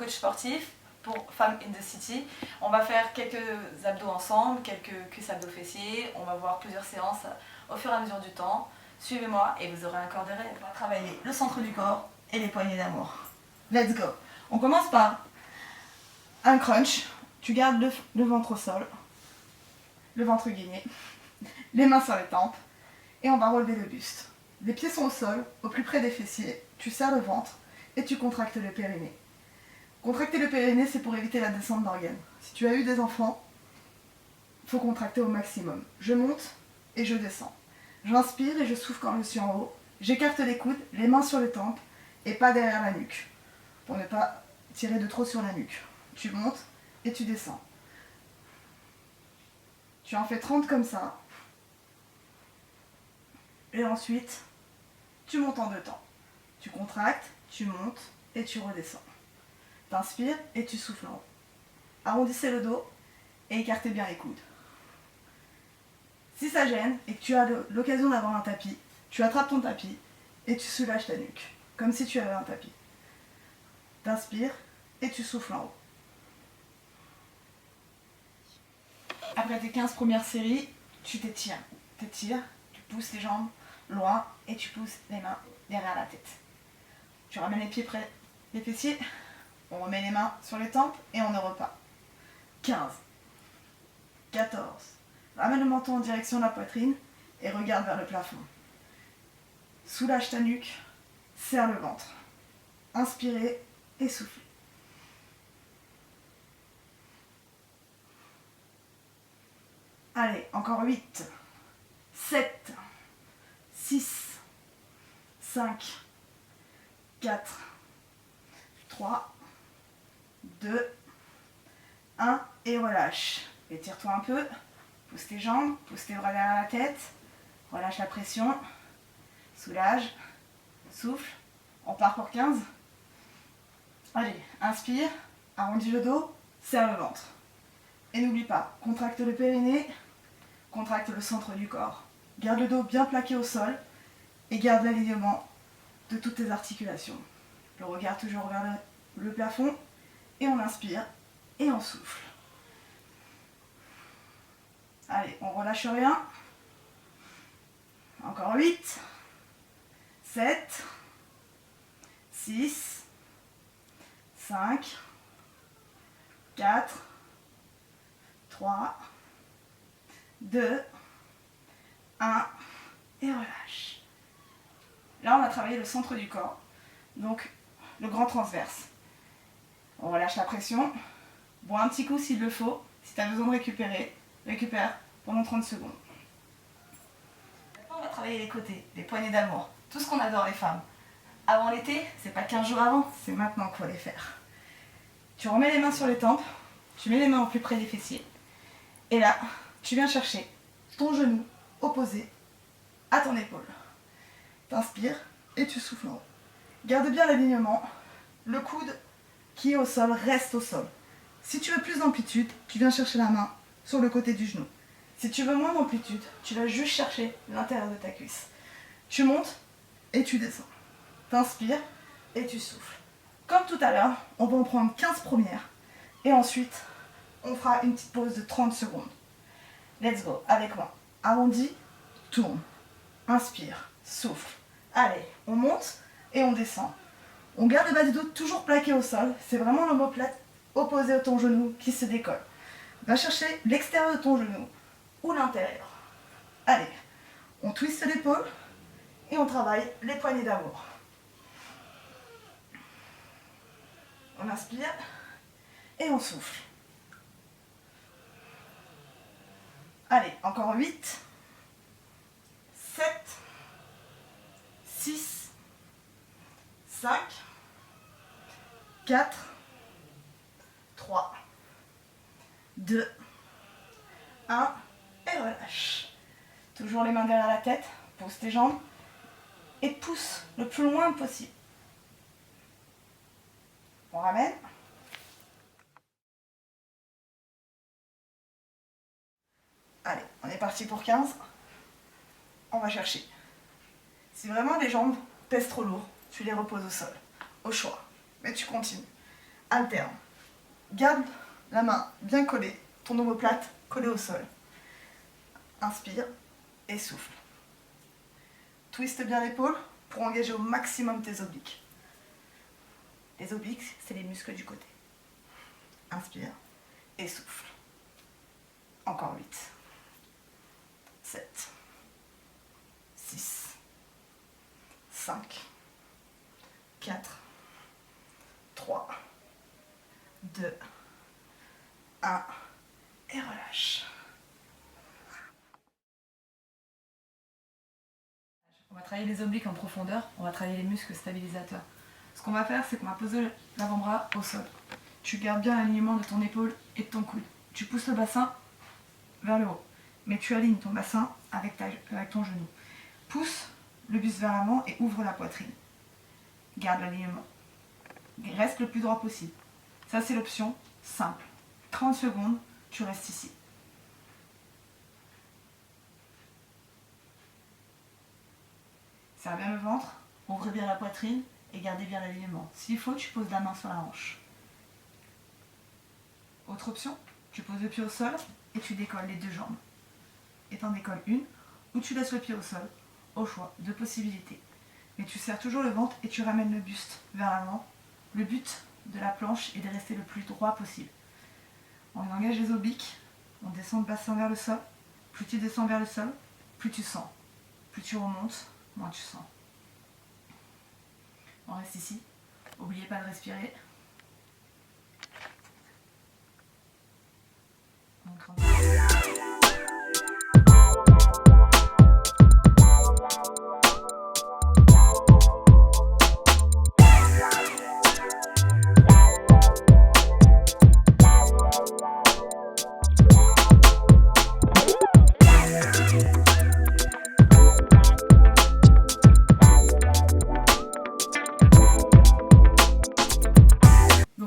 coach sportif pour Femmes in the City. On va faire quelques abdos ensemble, quelques cuisses abdos fessiers. On va voir plusieurs séances au fur et à mesure du temps. Suivez-moi et vous aurez un corps de rêve. On va travailler le centre du corps et les poignées d'amour. Let's go. On commence par un crunch. Tu gardes le ventre au sol, le ventre gainé, les mains sur les tempes et on va relever le buste. Les pieds sont au sol, au plus près des fessiers. Tu serres le ventre et tu contractes le périnée. Contracter le périnée, c'est pour éviter la descente d'organes. Si tu as eu des enfants, il faut contracter au maximum. Je monte et je descends. J'inspire et je souffle quand je suis en haut. J'écarte les coudes, les mains sur les tempes et pas derrière la nuque, pour ne pas tirer de trop sur la nuque. Tu montes et tu descends. Tu en fais 30 comme ça. Et ensuite, tu montes en deux temps. Tu contractes, tu montes et tu redescends. T'inspires et tu souffles en haut. Arrondissez le dos et écartez bien les coudes. Si ça gêne et que tu as l'occasion d'avoir un tapis, tu attrapes ton tapis et tu soulages ta nuque, comme si tu avais un tapis. T'inspires et tu souffles en haut. Après tes 15 premières séries, tu t'étires. Tu pousses les jambes loin et tu pousses les mains derrière la tête. Tu ramènes les pieds près des fessiers, on remet les mains sur les tempes et on ne repart. 15, 14, ramène le menton en direction de la poitrine et regarde vers le plafond. Soulage ta nuque, serre le ventre. Inspirez et soufflez. Allez, encore 8, 7, 6, 5, 4, 3, 2, 1 et relâche. Étire-toi un peu, pousse tes jambes, pousse tes bras derrière la tête, relâche la pression, soulage, souffle, on part pour 15. Allez, inspire, arrondis le dos, serre le ventre. Et n'oublie pas, contracte le périnée, contracte le centre du corps. Garde le dos bien plaqué au sol et garde l'alignement de toutes tes articulations. Le regard toujours vers le plafond et on inspire et on souffle. Allez, on relâche rien. Encore 8, 7, 6, 5, 4, 3, 2, 1 et relâche. Là, on a travaillé le centre du corps, donc le grand transverse. On relâche la pression, bois un petit coup s'il le faut. Si tu as besoin de récupérer, récupère pendant 30 secondes. Maintenant, on va travailler les côtés, les poignées d'amour, tout ce qu'on adore les femmes. Avant l'été, c'est pas 15 jours avant, c'est maintenant qu'il faut les faire. Tu remets les mains sur les tempes, tu mets les mains au plus près des fessiers. Et là, tu viens chercher ton genou opposé à ton épaule. T'inspires et tu souffles en haut. Garde bien l'alignement. Le coude qui est au sol reste au sol. Si tu veux plus d'amplitude, tu viens chercher la main sur le côté du genou. Si tu veux moins d'amplitude, tu vas juste chercher l'intérieur de ta cuisse. Tu montes et tu descends. T'inspires et tu souffles. Comme tout à l'heure, on va en prendre 15 premières. Et ensuite, on fera une petite pause de 30 secondes. Let's go, avec moi. Arrondi, tourne. Inspire, souffle. Allez, on monte et on descend. On garde le bas du dos toujours plaqué au sol. C'est vraiment l'omoplate opposé à ton genou qui se décolle. Va chercher l'extérieur de ton genou ou l'intérieur. Allez, on twiste l'épaule et on travaille les poignées d'amour. On inspire et on souffle. Allez, encore 8, 7, 6, 5, 4, 3, 2, 1 et relâche. Toujours les mains derrière la tête, pose tes jambes et pousse le plus loin possible. On ramène. Allez, on est parti pour 15. On va chercher. Si vraiment les jambes pèsent trop lourd, tu les reposes au sol, au choix. Mais tu continues. alterne. Garde la main bien collée, ton omoplate collé au sol. Inspire et souffle. Twiste bien l'épaule pour engager au maximum tes obliques. Les obliques, c'est les muscles du côté. Inspire et souffle. Encore 8, 7, 6, 5, 4, 3, 2, 1 et relâche. On va travailler les obliques en profondeur, on va travailler les muscles stabilisateurs. Ce qu'on va faire, c'est qu'on va poser l'avant-bras au sol. Tu gardes bien l'alignement de ton épaule et de ton coude. Tu pousses le bassin vers le haut, mais tu alignes ton bassin avec ton genou. Pousse le buste vers l'avant et ouvre la poitrine. Garde l'alignement. Reste le plus droit possible. Ça, c'est l'option simple. 30 secondes, tu restes ici. Serre bien le ventre, ouvre bien la poitrine et gardez bien l'alignement. S'il faut, tu poses la main sur la hanche. Autre option, tu poses le pied au sol et tu décolles les deux jambes. Et t'en décolles une, ou tu laisses le pied au sol, au choix, deux possibilités. Mais tu serres toujours le ventre et tu ramènes le buste vers l'avant. Le but de la planche est de rester le plus droit possible. On engage les obliques, on descend le bassin vers le sol. Plus tu descends vers le sol, plus tu sens. Plus tu remontes, moins tu sens. On reste ici. N'oubliez pas de respirer. Donc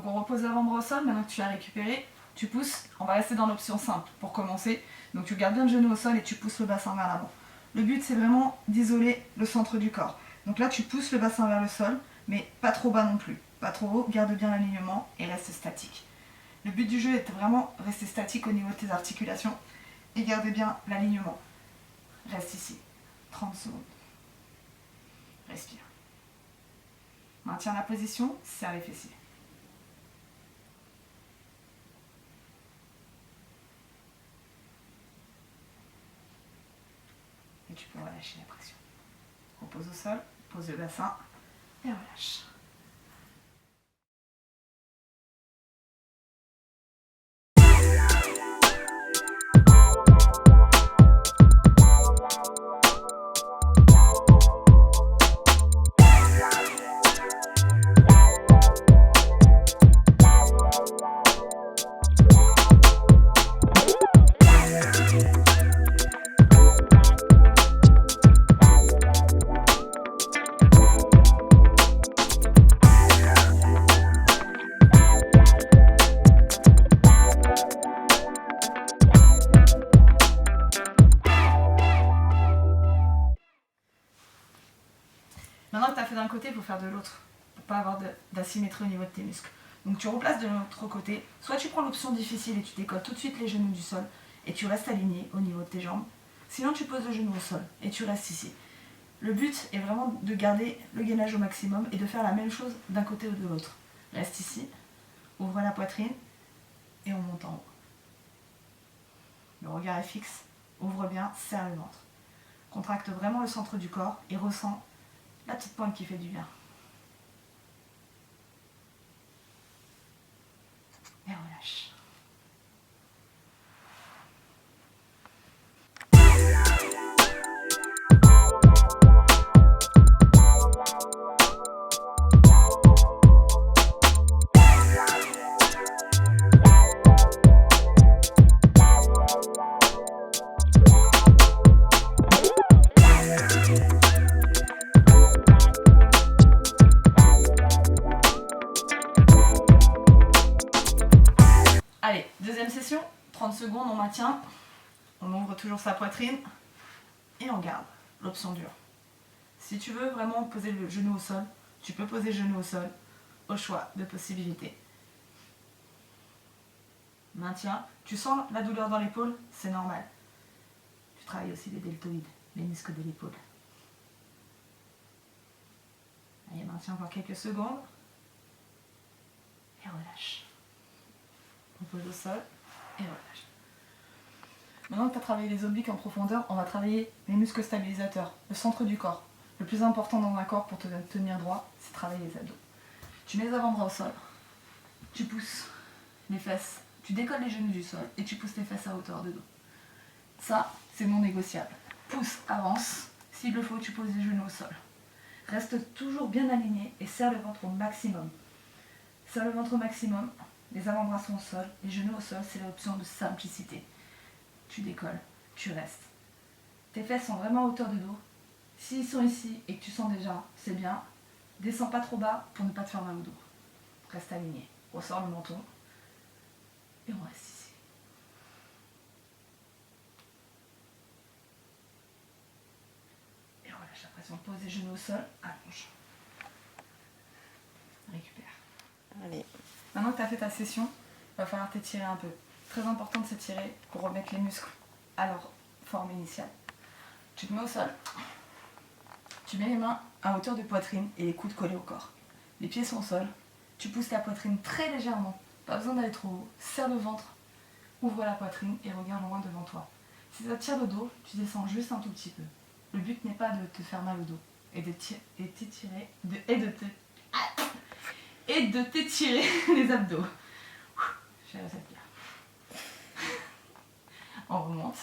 on repose l'avant-bras au sol, maintenant que tu as récupéré, tu pousses, on va rester dans l'option simple pour commencer. Donc tu gardes bien le genou au sol et tu pousses le bassin vers l'avant. Le but c'est vraiment d'isoler le centre du corps. Donc là tu pousses le bassin vers le sol, mais pas trop bas non plus. Pas trop haut, garde bien l'alignement et reste statique. Le but du jeu est vraiment rester statique au niveau de tes articulations et garde bien l'alignement. Reste ici, 30 secondes. Respire. Maintiens la position, serre les fessiers. Et tu peux relâcher la pression. Repose au sol, pose le bassin et relâche. Maintenant que tu as fait d'un côté, il faut faire de l'autre, pour ne pas avoir d'asymétrie au niveau de tes muscles. Donc tu replaces de l'autre côté, soit tu prends l'option difficile et tu décolles tout de suite les genoux du sol et tu restes aligné au niveau de tes jambes. Sinon tu poses le genou au sol et tu restes ici. Le but est vraiment de garder le gainage au maximum et de faire la même chose d'un côté ou de l'autre. Reste ici, ouvre la poitrine et on monte en haut. Le regard est fixe, ouvre bien, serre le ventre. Contracte vraiment le centre du corps et ressens la petite pointe qui fait du bien. Et relâche. Allez, deuxième session, 30 secondes, on maintient, on ouvre toujours sa poitrine et on garde l'option dure. Si tu veux vraiment poser le genou au sol, tu peux poser le genou au sol, au choix de possibilités. Maintiens. Tu sens la douleur dans l'épaule, c'est normal. Tu travailles aussi les deltoïdes, les muscles de l'épaule. Allez, maintiens encore quelques secondes. Et relâche. On pose au sol et relâche. Maintenant que tu as travaillé les obliques en profondeur, on va travailler les muscles stabilisateurs, le centre du corps. Le plus important dans un corps pour te tenir droit, c'est travailler les abdos. Tu mets les avant-bras au sol, tu pousses les fesses, tu décolles les genoux du sol et tu pousses les fesses à hauteur de dos. Ça, c'est non négociable. Pousse, avance. S'il le faut, tu poses les genoux au sol. Reste toujours bien aligné et serre le ventre au maximum. Serre le ventre au maximum, les avant-bras sont au sol, les genoux au sol, c'est l'option de simplicité. Tu décolles, tu restes. Tes fesses sont vraiment à hauteur de dos. S'ils sont ici et que tu sens déjà, c'est bien. Descends pas trop bas pour ne pas te faire mal au dos. Reste aligné. Ressors le menton. Et on reste ici. Et relâche la pression. Pose les genoux au sol. Allonge. Récupère. Allez. Maintenant que tu as fait ta session, il va falloir t'étirer un peu. Très important de s'étirer pour remettre les muscles à leur forme initiale. Tu te mets au sol. Tu mets les mains à hauteur de poitrine et les coudes collés au corps. Les pieds sont au sol. Tu pousses ta poitrine très légèrement. Pas besoin d'aller trop haut. Serre le ventre. Ouvre la poitrine et regarde loin devant toi. Si ça tire le dos, tu descends juste un tout petit peu. Le but n'est pas de te faire mal au dos et de t'étirer et de t'étirer les abdos. J'ai cette bien. On remonte.